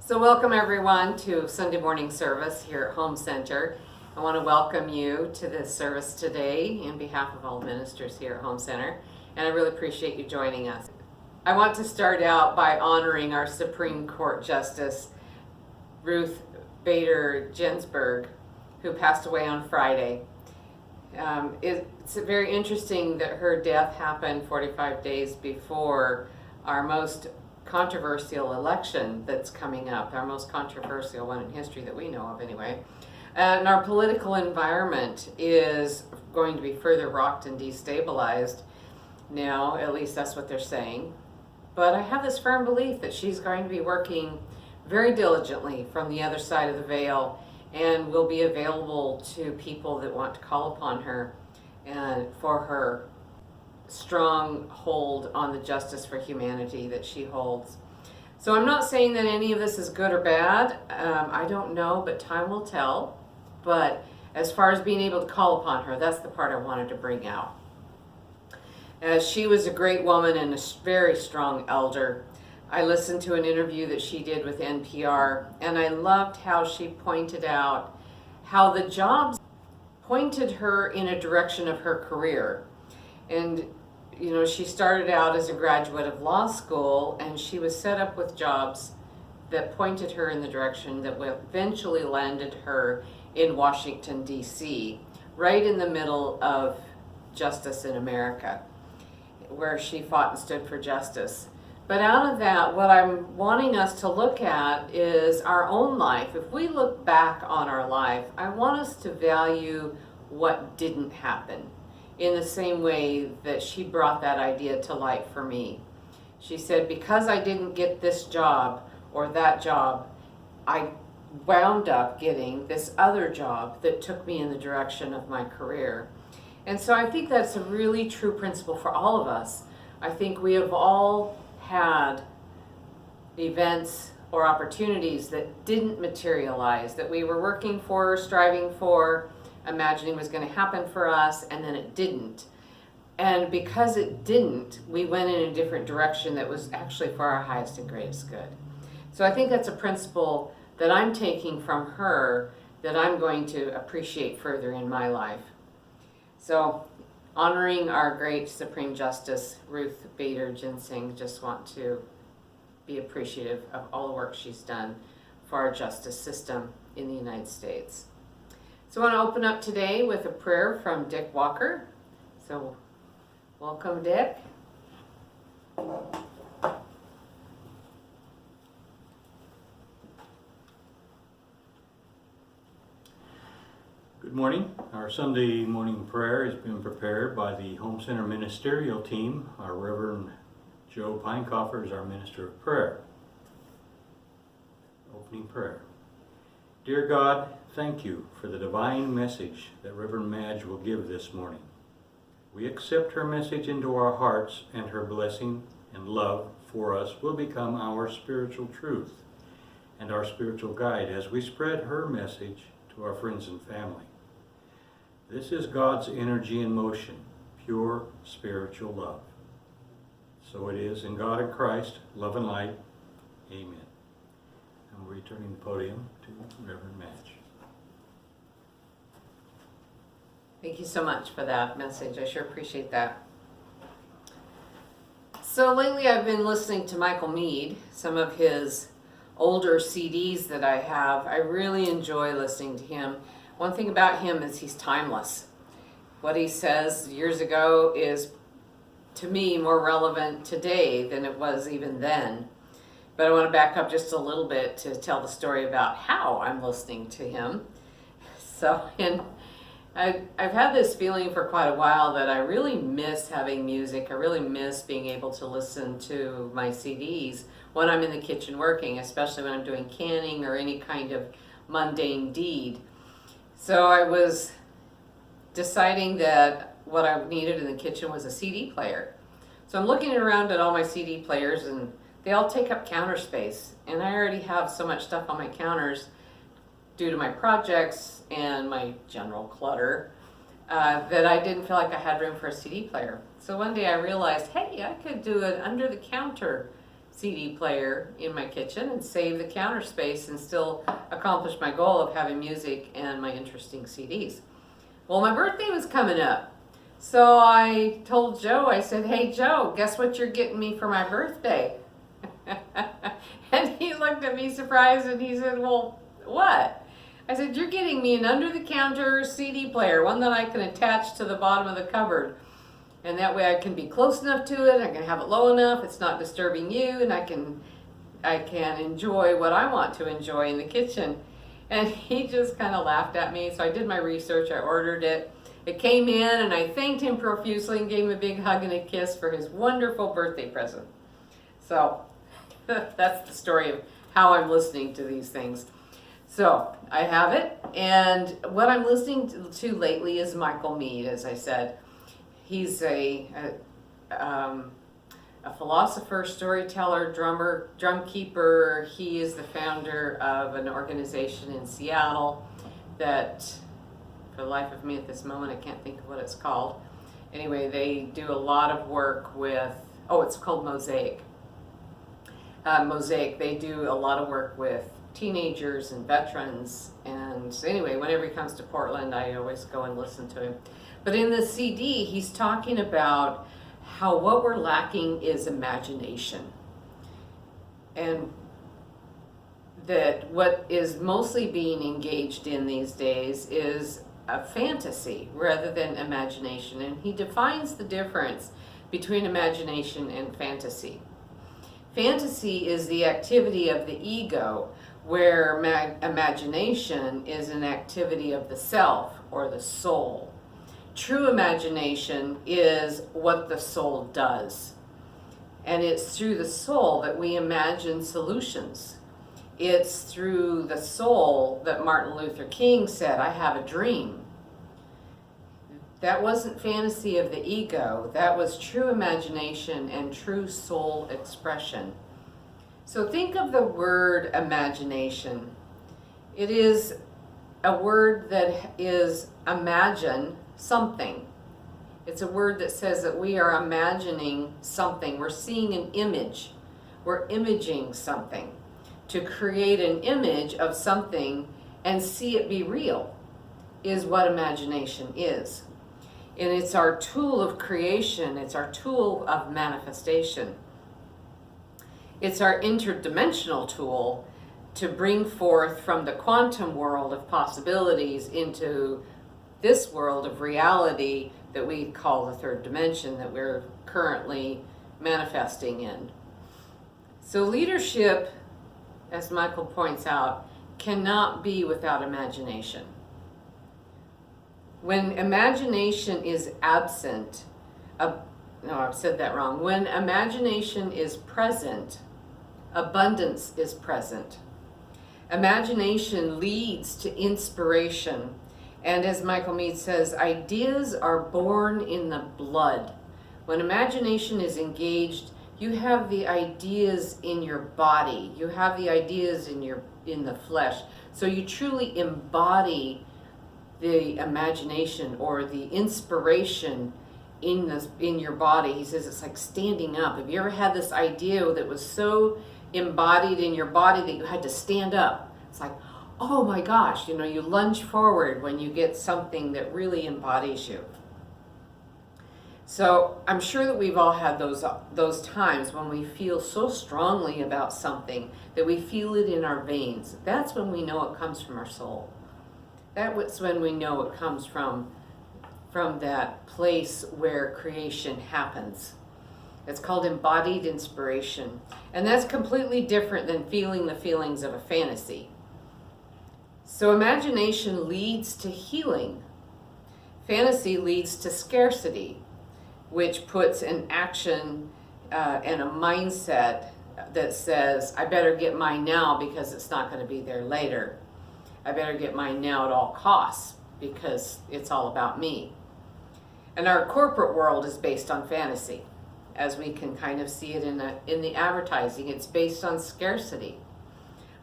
So welcome everyone to Sunday morning service here at Home Center. I want to welcome you to this service today in behalf of all ministers here at Home Center, and I really appreciate you joining us. I want to start out by honoring our Supreme Court Justice, Ruth Bader Ginsburg, who passed away on Friday. It's very interesting that her death happened 45 days before our most controversial election that's coming up, our most controversial one in history that we know of anyway. And our political environment is going to be further rocked and destabilized now, at least that's what they're saying. But I have this firm belief that she's going to be working very diligently from the other side of the veil and will be available to people that want to call upon her and for her strong hold on the justice for humanity that she holds. So I'm not saying that any of this is good or bad. I don't know, but time will tell. But as far as being able to call upon her, that's the part I wanted to bring out. She was a great woman and a very strong elder. I listened to an interview that she did with NPR, and I loved how she pointed out how the jobs pointed her in a direction of her career. And you know, she started out as a graduate of law school, and she was set up with jobs that pointed her in the direction that eventually landed her in Washington, D.C., right in the middle of justice in America, where she fought and stood for justice. But out of that, what I'm wanting us to look at is our own life. If we look back on our life, I want us to value what didn't happen in the same way that she brought that idea to light for me. She said, because I didn't get this job or that job, I wound up getting this other job that took me in the direction of my career. And so I think that's a really true principle for all of us. I think we have all had events or opportunities that didn't materialize, that we were working for, striving for, imagining was going to happen for us, and then it didn't. And because it didn't, we went in a different direction that was actually for our highest and greatest good. So I think that's a principle that I'm taking from her that I'm going to appreciate further in my life. So honoring our great Supreme Justice, Ruth Bader Ginsburg, just want to be appreciative of all the work she's done for our justice system in the United States. So I want to open up today with a prayer from Dick Walker. So welcome, Dick. Good morning. Our Sunday morning prayer has been prepared by the Home Center Ministerial Team. Our Reverend Joe Pinecoffer is our Minister of Prayer. Opening prayer. Dear God, thank you for the divine message that Reverend Madge will give this morning. We accept her message into our hearts, and her blessing and love for us will become our spiritual truth and our spiritual guide as we spread her message to our friends and family. This is God's energy in motion, pure spiritual love. So it is in God and Christ, love and light. Amen. I'm returning the podium to Reverend Madge. Thank you so much for that message. I sure appreciate that. So lately I've been listening to Michael Meade, some of his older CDs that I have. I really enjoy listening to him. One thing about him is he's timeless. What he says years ago is, to me, more relevant today than it was even then. But I want to back up just a little bit to tell the story about how I'm listening to him. I've had this feeling for quite a while that I really miss having music. I really miss being able to listen to my CDs when I'm in the kitchen working, especially when I'm doing canning or any kind of mundane deed. So I was deciding that what I needed in the kitchen was a CD player. So I'm looking around at all my CD players, and they all take up counter space. And I already have so much stuff on my counters due to my projects and my general clutter that I didn't feel like I had room for a CD player. So one day I realized, hey, I could do an under-the-counter CD player in my kitchen and save the counter space and still accomplish my goal of having music and my interesting CDs. Well, my birthday was coming up. So I told Joe, I said, "Hey Joe, guess what you're getting me for my birthday?" And he looked at me surprised and he said, "Well, what?" I said, "You're getting me an under-the-counter CD player, one that I can attach to the bottom of the cupboard. And that way I can be close enough to it, I can have it low enough, it's not disturbing you, and I can enjoy what I want to enjoy in the kitchen." And he just kind of laughed at me. So I did my research, I ordered it. It came in and I thanked him profusely and gave him a big hug and a kiss for his wonderful birthday present. So that's the story of how I'm listening to these things. So I have it, and what I'm listening to lately is Michael Meade, as I said. He's a philosopher, storyteller, drummer, drum keeper. He is the founder of an organization in Seattle that, for the life of me at this moment, I can't think of what it's called. Anyway, they do a lot of work with, it's called Mosaic. Mosaic, they do a lot of work with teenagers and veterans. And anyway, whenever he comes to Portland, I always go and listen to him. But in the CD, he's talking about how what we're lacking is imagination. And that what is mostly being engaged in these days is a fantasy rather than imagination. And he defines the difference between imagination and fantasy. Fantasy is the activity of the ego, where imagination is an activity of the self or the soul. True imagination is what the soul does. And it's through the soul that we imagine solutions. It's through the soul that Martin Luther King said, "I have a dream." That wasn't fantasy of the ego. That was true imagination and true soul expression. So think of the word imagination. It is a word that is imagine something. It's a word that says that we are imagining something. We're seeing an image. We're imaging something. To create an image of something and see it be real is what imagination is. And it's our tool of creation. It's our tool of manifestation. It's our interdimensional tool to bring forth from the quantum world of possibilities into this world of reality that we call the third dimension that we're currently manifesting in. So leadership, as Michael points out, cannot be without imagination. When imagination is absent, I've said that wrong. When imagination is present, abundance is present. Imagination leads to inspiration. And as Michael Meade says, ideas are born in the blood. When imagination is engaged, you have the ideas in your body. You have the ideas in the flesh. So you truly embody the imagination or the inspiration in your body. He says it's like standing up. Have you ever had this idea that was so embodied in your body that you had to stand up? It's like, oh my gosh, you lunge forward when you get something that really embodies you. So I'm sure that we've all had those times when we feel so strongly about something that we feel it in our veins. That's when we know it comes from our soul. That's when we know it comes from that place where creation happens. It's called embodied inspiration. And that's completely different than feeling the feelings of a fantasy. So imagination leads to healing. Fantasy leads to scarcity, which puts an action and a mindset that says, I better get mine now because it's not going to be there later. I better get mine now at all costs because it's all about me. And our corporate world is based on fantasy, as we can kind of see it in the advertising. It's based on scarcity.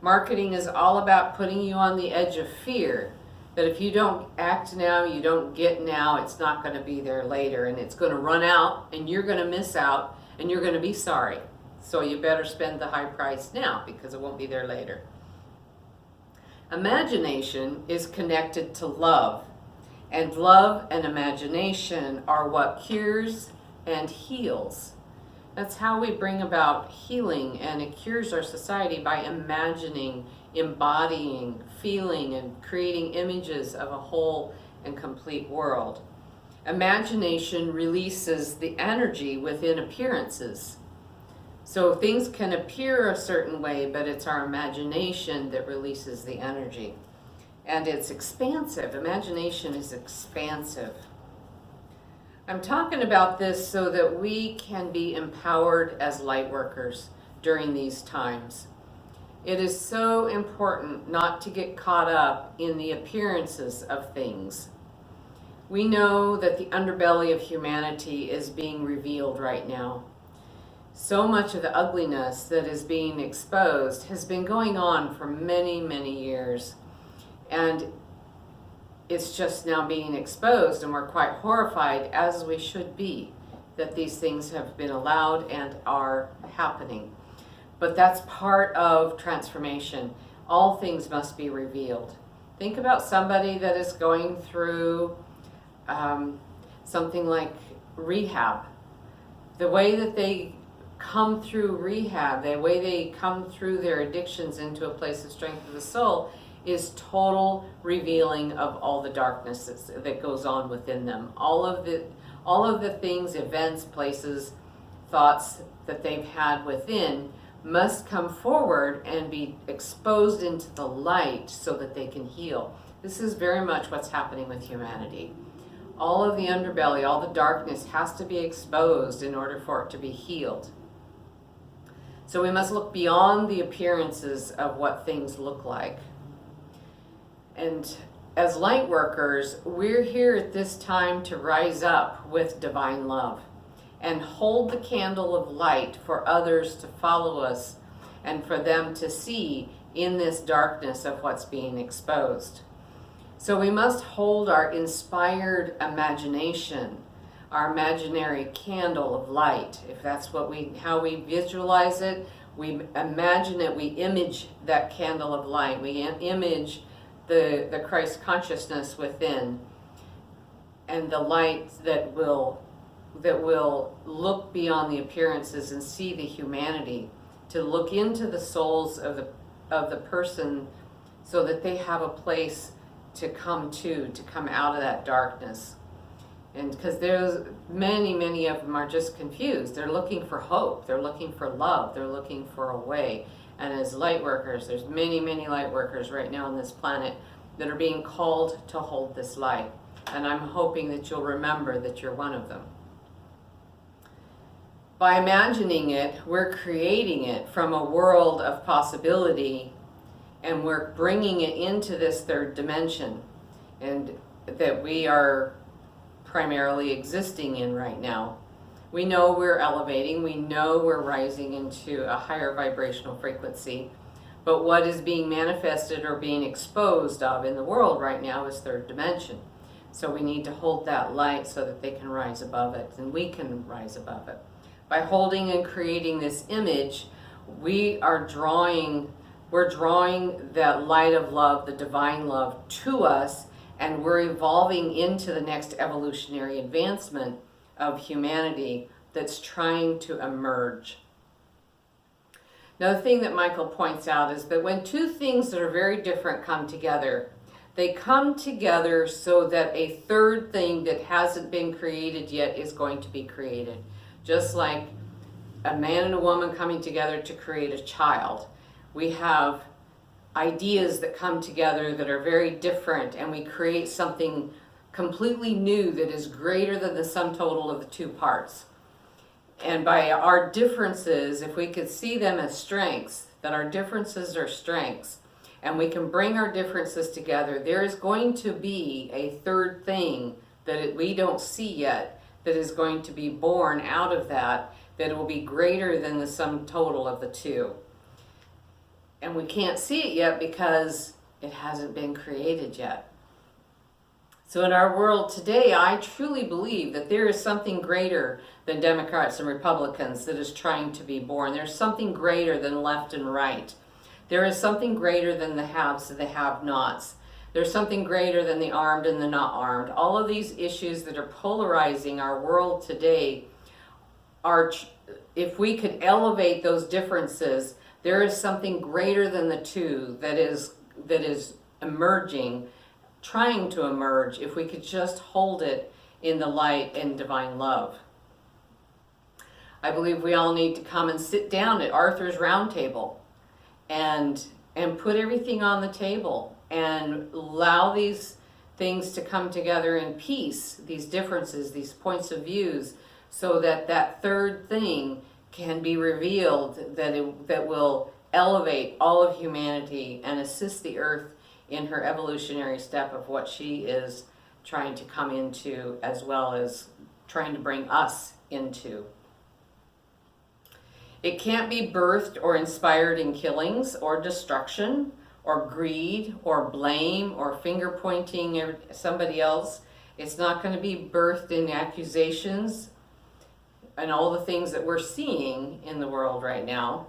Marketing is all about putting you on the edge of fear, that if you don't act now, you don't get now, it's not going to be there later, and it's going to run out, and you're going to miss out, and you're going to be sorry. So you better spend the high price now because it won't be there later. Imagination is connected to love, and love and imagination are what cures and heals. That's how we bring about healing, and it cures our society by imagining, embodying, feeling, and creating images of a whole and complete world. Imagination releases the energy within appearances. So things can appear a certain way, but it's our imagination that releases the energy. And it's expansive. Imagination is expansive. I'm talking about this so that we can be empowered as light workers during these times. It is so important not to get caught up in the appearances of things. We know that the underbelly of humanity is being revealed right now. So much of the ugliness that is being exposed has been going on for many, many years. And it's just now being exposed, and we're quite horrified, as we should be, that these things have been allowed and are happening. But that's part of transformation. All things must be revealed. Think about somebody that is going through something like rehab. The way that they come through rehab, the way they come through their addictions into a place of strength of the soul, is total revealing of all the darkness that goes on within them. All of the things, events, places, thoughts that they've had within must come forward and be exposed into the light so that they can heal. This is very much what's happening with humanity. All of the underbelly, all the darkness has to be exposed in order for it to be healed. So we must look beyond the appearances of what things look like. And as light workers, we're here at this time to rise up with divine love and hold the candle of light for others to follow us and for them to see in this darkness of what's being exposed. So we must hold our inspired imagination, our imaginary candle of light. If that's how we visualize it, we imagine it, we image that candle of light, we image the Christ consciousness within, and the light that will look beyond the appearances and see the humanity, to look into the souls of the person so that they have a place to come out of that darkness. And because there's many of them are just confused. They're looking for hope, they're looking for love, they're looking for a way. And as light workers, there's many light workers right now on this planet that are being called to hold this light. And I'm hoping that you'll remember that you're one of them. By imagining it, we're creating it from a world of possibility, and we're bringing it into this third dimension, and that we are primarily existing in right now. We know we're elevating, we know we're rising into a higher vibrational frequency, but what is being manifested or being exposed of in the world right now is third dimension. So we need to hold that light so that they can rise above it, and we can rise above it. By holding and creating this image, we're drawing that light of love, the divine love, to us, and we're evolving into the next evolutionary advancement of humanity that's trying to emerge. Another thing that Michael points out is that when two things that are very different come together, they come together so that a third thing that hasn't been created yet is going to be created. Just like a man and a woman coming together to create a child. We have ideas that come together that are very different, and we create something completely new that is greater than the sum total of the two parts. And by our differences, if we could see them as strengths, that our differences are strengths, and we can bring our differences together, there is going to be a third thing that we don't see yet that is going to be born out of that will be greater than the sum total of the two. And we can't see it yet because it hasn't been created yet. So in our world today, I truly believe that there is something greater than Democrats and Republicans that is trying to be born. There's something greater than left and right. There is something greater than the haves and the have-nots. There's something greater than the armed and the not armed. All of these issues that are polarizing our world today are, if we could elevate those differences, there is something greater than the two that is emerging, trying to emerge, if we could just hold it in the light and divine love. I believe we all need to come and sit down at Arthur's round table and put everything on the table and allow these things to come together in peace, these differences, these points of views, so that that third thing can be revealed that will elevate all of humanity and assist the earth in her evolutionary step of what she is trying to come into, as well as trying to bring us into. It can't be birthed or inspired in killings or destruction or greed or blame or finger pointing at somebody else. It's not going to be birthed in accusations and all the things that we're seeing in the world right now.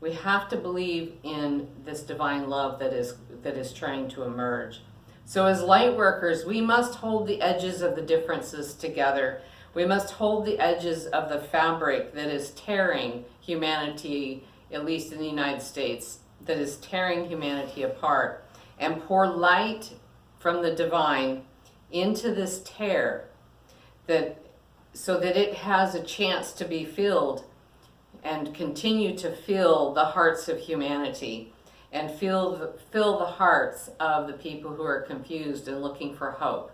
We have to believe in this divine love that is trying to emerge. So as light workers, we must hold the edges of the differences together. We must hold the edges of the fabric that is tearing humanity, at least in the United States, that is tearing humanity apart, and pour light from the divine into this tear, so that it has a chance to be filled and continue to fill the hearts of humanity and fill the hearts of the people who are confused and looking for hope.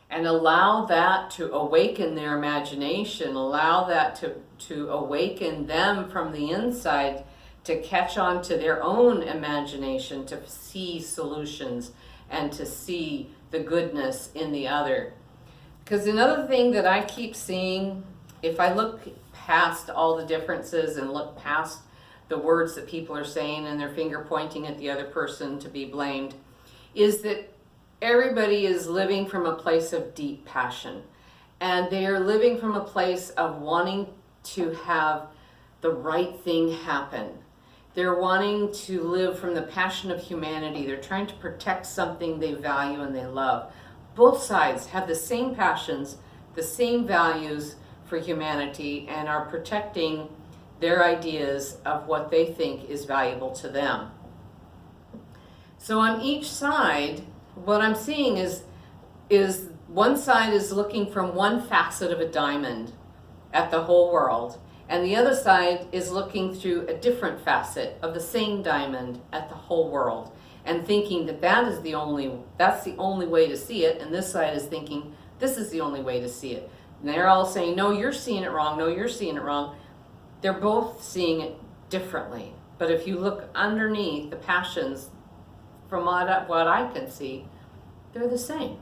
And allow that to awaken their imagination, allow that to awaken them from the inside, to catch on to their own imagination, to see solutions and to see the goodness in the other. Because another thing that I keep seeing, if I look past all the differences and look past the words that people are saying and their finger pointing at the other person to be blamed, is that everybody is living from a place of deep passion. And they are living from a place of wanting to have the right thing happen. They're wanting to live from the passion of humanity. They're trying to protect something they value and they love. Both sides have the same passions, the same values for humanity, and are protecting their ideas of what they think is valuable to them. So on each side, what I'm seeing is one side is looking from one facet of a diamond at the whole world, and the other side is looking through a different facet of the same diamond at the whole world, and thinking that that's the only way to see it, and this side is thinking this is the only way to see it. And they're all saying, no, you're seeing it wrong, no, you're seeing it wrong. They're both seeing it differently. But if you look underneath the passions, from what I can see, they're the same.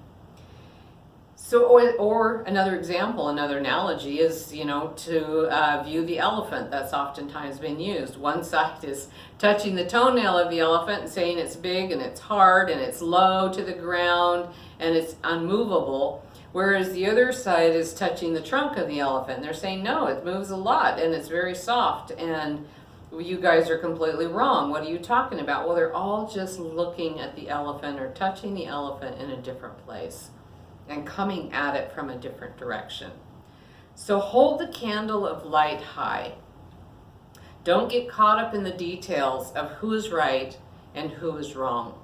So, or another example, another analogy is, to view the elephant. That's oftentimes been used. One side is touching the toenail of the elephant and saying it's big and it's hard and it's low to the ground and it's unmovable. Whereas the other side is touching the trunk of the elephant. They're saying, no, it moves a lot and it's very soft and you guys are completely wrong. What are you talking about? Well, they're all just looking at the elephant or touching the elephant in a different place and coming at it from a different direction. So hold the candle of light high. Don't get caught up in the details of who is right and who is wrong.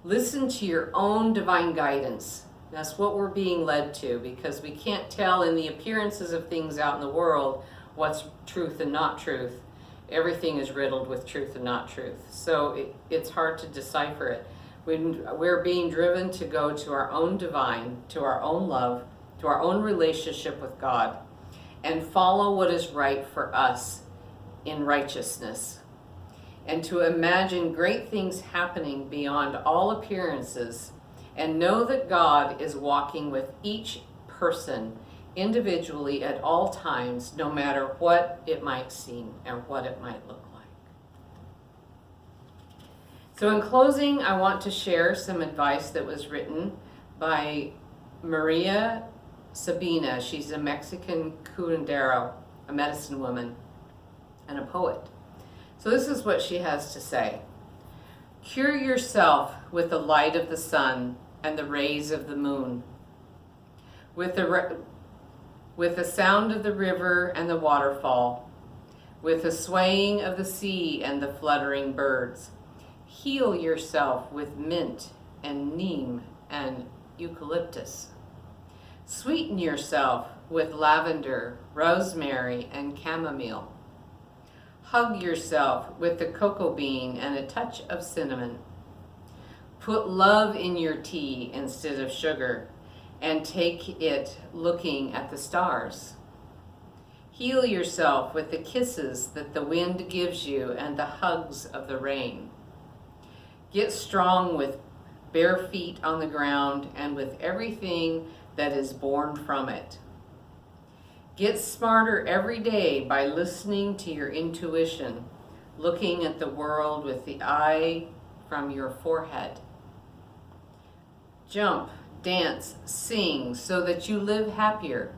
Listen to your own divine guidance. That's what we're being led to, because we can't tell in the appearances of things out in the world what's truth and not truth. Everything is riddled with truth and not truth. So it's hard to decipher it. We're being driven to go to our own divine, to our own love, to our own relationship with God, and follow what is right for us in righteousness, and to imagine great things happening beyond all appearances, and know that God is walking with each person individually at all times, no matter what it might seem and what it might look like. So in closing, I want to share some advice that was written by Maria Sabina. She's a Mexican curandero, a medicine woman, and a poet. So this is what she has to say. Cure yourself with the light of the sun and the rays of the moon, with the sound of the river and the waterfall, with the swaying of the sea and the fluttering birds. Heal yourself with mint and neem and eucalyptus. Sweeten yourself with lavender, rosemary, and chamomile. Hug yourself with the cocoa bean and a touch of cinnamon. Put love in your tea instead of sugar, and take it looking at the stars. Heal yourself with the kisses that the wind gives you and the hugs of the rain. Get strong with bare feet on the ground and with everything that is born from it. Get smarter every day by listening to your intuition, looking at the world with the eye from your forehead. Jump, dance, sing so that you live happier.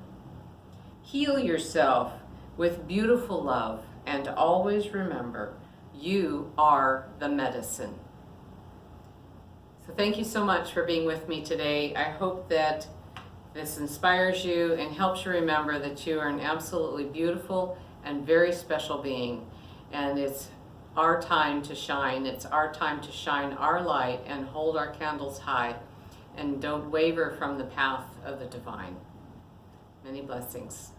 Heal yourself with beautiful love and always remember, you are the medicine. So thank you so much for being with me today. I hope that this inspires you and helps you remember that you are an absolutely beautiful and very special being. And it's our time to shine. It's our time to shine our light and hold our candles high. And don't waver from the path of the divine. Many blessings.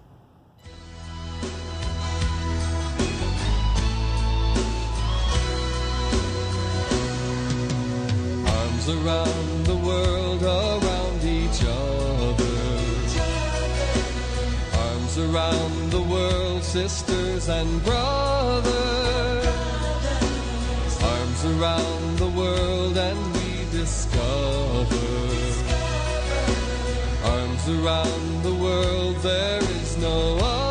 Arms around the world, around each other. Arms around the world, sisters and brothers. Arms around the world and we discover. Arms around the world, there is no other.